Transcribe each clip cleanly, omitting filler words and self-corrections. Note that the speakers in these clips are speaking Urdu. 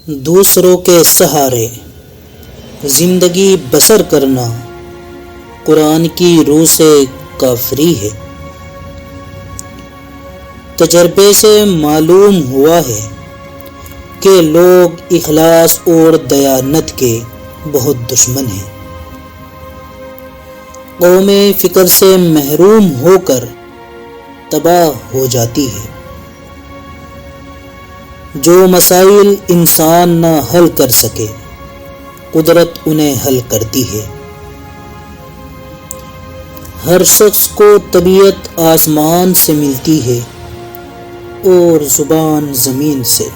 دوسروں کے سہارے زندگی بسر کرنا قرآن کی روح سے کافری ہے۔ تجربے سے معلوم ہوا ہے کہ لوگ اخلاص اور دیانت کے بہت دشمن ہیں۔ قوم فکر سے محروم ہو کر تباہ ہو جاتی ہے۔ جو مسائل انسان نہ حل کر سکے قدرت انہیں حل کرتی ہے۔ ہر شخص کو طبیعت آسمان سے ملتی ہے اور زبان زمین سے۔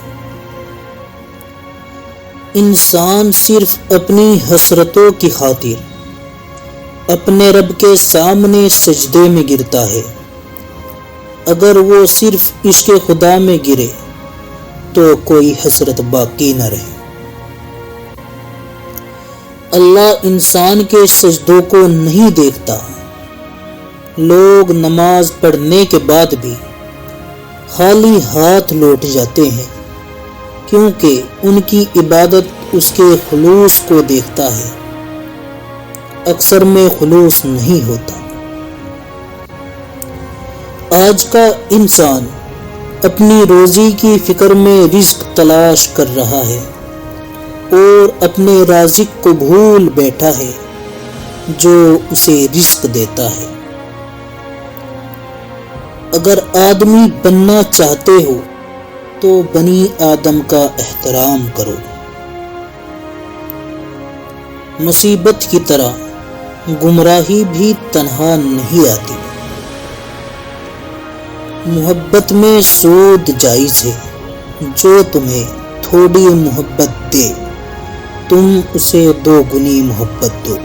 انسان صرف اپنی حسرتوں کی خاطر اپنے رب کے سامنے سجدے میں گرتا ہے۔ اگر وہ صرف عشق خدا میں گرے تو کوئی حسرت باقی نہ رہے۔ اللہ انسان کے سجدوں کو نہیں دیکھتا۔ لوگ نماز پڑھنے کے بعد بھی خالی ہاتھ لوٹ جاتے ہیں کیونکہ ان کی عبادت اس کے خلوص کو دیکھتا ہے۔ اکثر میں خلوص نہیں ہوتا۔ آج کا انسان اپنی روزی کی فکر میں رزق تلاش کر رہا ہے اور اپنے رازق کو بھول بیٹھا ہے جو اسے رزق دیتا ہے۔ اگر آدمی بننا چاہتے ہو تو بنی آدم کا احترام کرو۔ مصیبت کی طرح گمراہی بھی تنہا نہیں آتی۔ محبت میں سود جائز ہے۔ جو تمہیں تھوڑی محبت دے تم اسے 2 گنی محبت دو۔